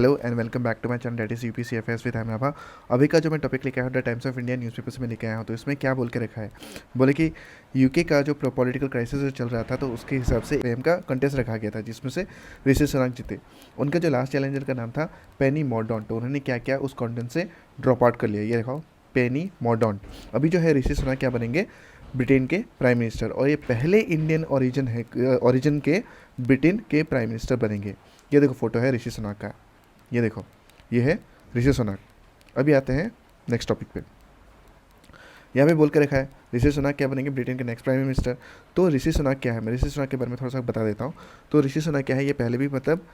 Hello and welcome back to my channel that is UPCFS with Abha. अभी का जो मैं टॉपिक लेके आया हूँ the Times of India newspaper से मैं लेके आया हूँ। तो इसमें क्या बोल के रखा है, बोले कि यूके का जो पॉलिटिकल क्राइसिस जो चल रहा था तो उसके हिसाब से एम का कंटेस्ट रखा गया था जिसमें से ऋषि सुनक जीते। उनका जो लास्ट चैलेंजर का नाम था पेनी मॉर्डॉन्ट। तो उन्होंने क्या किया, उस कॉन्टेस्ट से ड्रॉप आउट कर लिया। ये देखो पेनी मॉर्डॉन्ट। अभी जो है ऋषि सुनक क्या बनेंगे, ब्रिटेन के प्राइम मिनिस्टर, और ये पहले इंडियन ओरिजिन के ब्रिटेन के प्राइम मिनिस्टर बनेंगे। ये देखो फोटो है ऋषि सुनक का, ये देखो ये है ऋषि सुनक। अभी आते हैं नेक्स्ट टॉपिक पे। यहाँ पे बोल के रखा है ऋषि सुनक क्या बनेंगे ब्रिटेन के नेक्स्ट प्राइम मिनिस्टर। तो ऋषि सुनक क्या है, मैं ऋषि सुनक के बारे में थोड़ा सा बता देता हूँ। तो ऋषि सुनक क्या है, ये पहले भी मतलब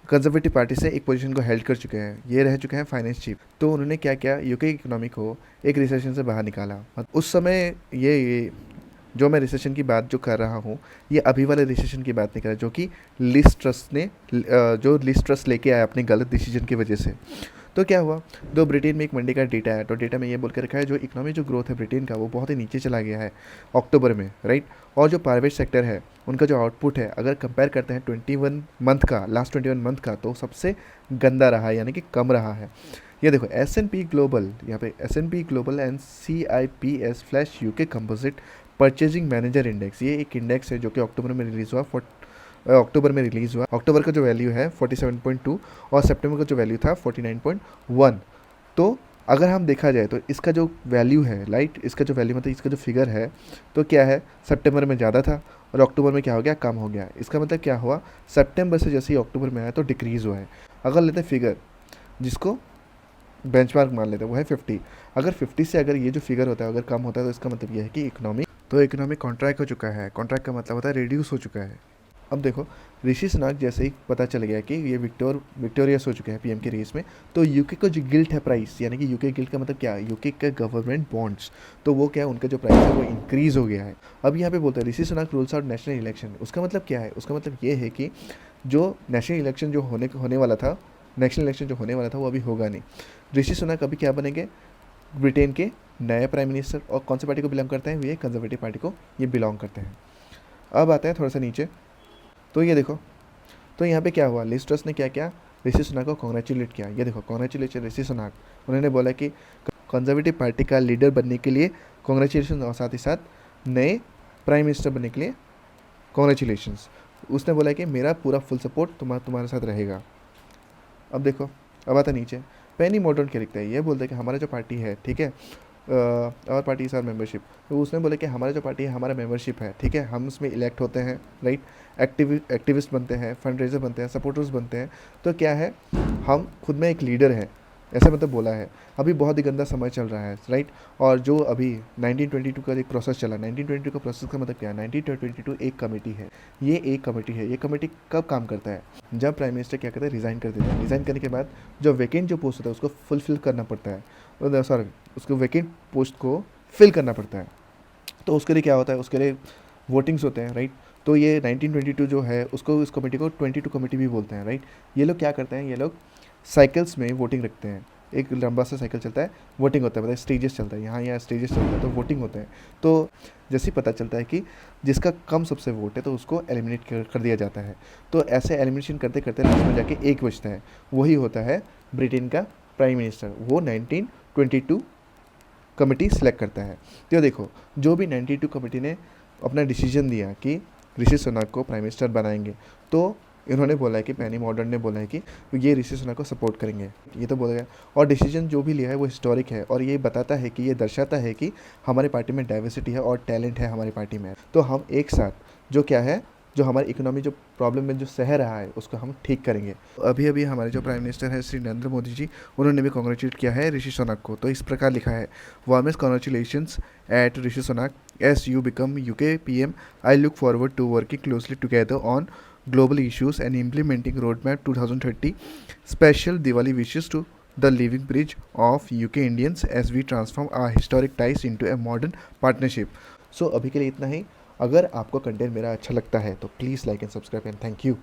कंजर्वेटिव पार्टी से एक पोजीशन को हेल्ड कर चुके हैं। ये रह चुके हैं फाइनेंस चीफ। तो उन्होंने क्या किया, यूके इकोनॉमी को एक रिसेशन से बाहर निकाला। उस समय ये जो मैं रिसेशन की बात जो कर रहा हूँ, ये अभी वाले रिसेशन की बात नहीं कर रहा, जो कि लिस्ट ट्रस्ट ने जो लिस्ट ट्रस्ट लेके आया अपने गलत डिसीजन की वजह से। तो क्या हुआ, दो ब्रिटेन में एक मंडे का डेटा है। तो डेटा में ये बोल के रखा है जो इकोनॉमी जो ग्रोथ है ब्रिटेन का वो बहुत ही नीचे चला गया है अक्टूबर में, राइट। और जो प्राइवेट सेक्टर है उनका जो आउटपुट है, अगर कंपेयर करते हैं 21 मंथ का, लास्ट 21 मंथ का, तो सबसे गंदा रहा है, यानी कि कम रहा है। ये देखो S&P ग्लोबल, यहाँ पे S&P global and CIPS flash UK composite purchasing manager index, ये एक इंडेक्स है जो कि अक्टूबर में रिलीज़ हुआ। अक्टूबर का जो वैल्यू है 47.2 और सितंबर का जो वैल्यू था 49.1। तो अगर हम देखा जाए तो इसका जो वैल्यू है, राइट, इसका जो वैल्यू मतलब इसका जो फिगर है, तो क्या है, सितंबर में ज़्यादा था और अक्टूबर में क्या हो गया, कम हो गया। इसका मतलब क्या हुआ, सितंबर से जैसे ही अक्टूबर में आया तो डिक्रीज़ हुआ है। अगर लेते फिगर जिसको बेंचमार्क मान लेते हैं वो है 50। अगर 50 से अगर ये जो फिगर होता है अगर कम होता है तो इसका मतलब ये है कि इकोनॉमी कॉन्ट्रैक्ट हो चुका है। कॉन्ट्रैक्ट का मतलब होता है रिड्यूस हो चुका है। अब देखो ऋषि सुनक जैसे ही पता चल गया कि ये विक्टोरियस हो चुके हैं पीएम की रेस में, तो यूके का जो गिल्ट है प्राइस, यानी कि यूके गिल्ट का मतलब क्या है, यूके का गवर्नमेंट बॉन्ड्स, तो वो क्या है, उनका जो प्राइस है वो इंक्रीज़ हो गया है। अब यहाँ पे बोलते हैं Rishi Sunak rules out national election. उसका मतलब क्या है, उसका मतलब ये है कि जो नेशनल इलेक्शन जो होने वाला था, वो अभी होगा नहीं। ऋषि सुनक अभी क्या बनेंगे, ब्रिटेन के नए प्राइम मिनिस्टर। और कौन सी पार्टी को बिलोंग करते हैं, ये कंजर्वेटिव पार्टी को ये बिलोंग करते हैं। अब आते हैं थोड़ा सा नीचे, तो ये देखो, तो यहाँ पे क्या हुआ, लिस्ट ट्रस्ट ने क्या किया, ऋषि सुनक को कॉन्ग्रेचुलेट किया। ये देखो कॉन्ग्रेचुलेशन ऋषि सुनक। उन्होंने बोला कि कंजर्वेटिव पार्टी का लीडर बनने के लिए कॉन्ग्रेचुलेशन, और साथ ही साथ नए प्राइम मिनिस्टर बनने के लिए कॉन्ग्रेचुलेशन। उसने बोला कि मेरा पूरा फुल सपोर्ट तुम्हारे साथ रहेगा। अब देखो, अब आता नीचे, पेनी मॉर्डॉन्ट क्या लिखता है, ये बोलते हैं कि हमारा जो पार्टी है, ठीक है, और पार्टी आर मेंबरशिप। तो उसने बोले कि हमारा जो पार्टी है हमारा मेंबरशिप है, ठीक है, हम उसमें इलेक्ट होते हैं, राइट, एक्टिविस्ट बनते हैं, फंड रेजर बनते हैं, सपोर्टर्स बनते हैं। तो क्या है, हम खुद में एक लीडर है, ऐसा मतलब बोला है। अभी बहुत ही गंदा समय चल रहा है, राइट। और जो अभी 1922 का एक प्रोसेस चला, 1922 का प्रोसेस का मतलब क्या है, 1922 एक कमेटी है। ये कमेटी कब काम करता है, जब प्राइम मिनिस्टर क्या करता है, रिज़ाइन कर देता है। रिज़ाइन करने के बाद जो वैकेंट जो पोस्ट होता है उसको फुलफिल करना पड़ता है, सॉरी, उसको वैकेंट पोस्ट को फिल करना पड़ता है। तो उसके लिए क्या होता है, उसके लिए वोटिंग्स होते हैं, राइट। तो ये 1922 जो है उसको, इस कमेटी को 22 कमेटी भी बोलते हैं, राइट। ये लोग क्या करते हैं, ये लोग साइकिल्स में वोटिंग रखते हैं। एक लंबा सा साइकिल चलता है, वोटिंग होता है, मतलब स्टेजेस चलता है, यहाँ स्टेजेस चलता है, तो वोटिंग होते हैं। तो जैसे ही पता चलता है कि जिसका कम सबसे वोट है तो उसको एलिमिनेट कर दिया जाता है। तो ऐसे एलिमिनेशन करते करते लास्ट में जाके एक बचता है, वही होता है ब्रिटेन का प्राइम मिनिस्टर। वो 1922 कमेटी सेलेक्ट करता है। तो देखो, जो भी 92 कमेटी ने अपना डिसीजन दिया कि ऋषि सुनक को प्राइम मिनिस्टर बनाएंगे, तो इन्होंने बोला है कि पेनी मॉर्डॉन्ट ने बोला है कि ये ऋषि सुनक को सपोर्ट करेंगे, ये तो बोला गया। और डिसीजन जो भी लिया है वो हिस्टोरिक है, और ये बताता है कि ये दर्शाता है कि हमारी पार्टी में डाइवर्सिटी है और टैलेंट है हमारी पार्टी में। तो हम एक साथ जो क्या है, जो हमारी इकोनॉमी जो प्रॉब्लम में जो सह रहा है उसको हम ठीक करेंगे। अभी अभी हमारे जो प्राइम मिनिस्टर है श्री नरेंद्र मोदी जी, उन्होंने भी कॉन्ग्रेचुलेट किया है ऋषि सुनक को। तो इस प्रकार लिखा है, warmest congratulations at Rishi Sunak as you become UK PM। I look forward to working closely together on global issues and implementing roadmap 2030. Special Diwali wishes to the living bridge of UK Indians as we transform our historic ties into a modern partnership. So अभी के लिए इतना ही। अगर आपको content मेरा अच्छा लगता है तो please like and subscribe and thank you.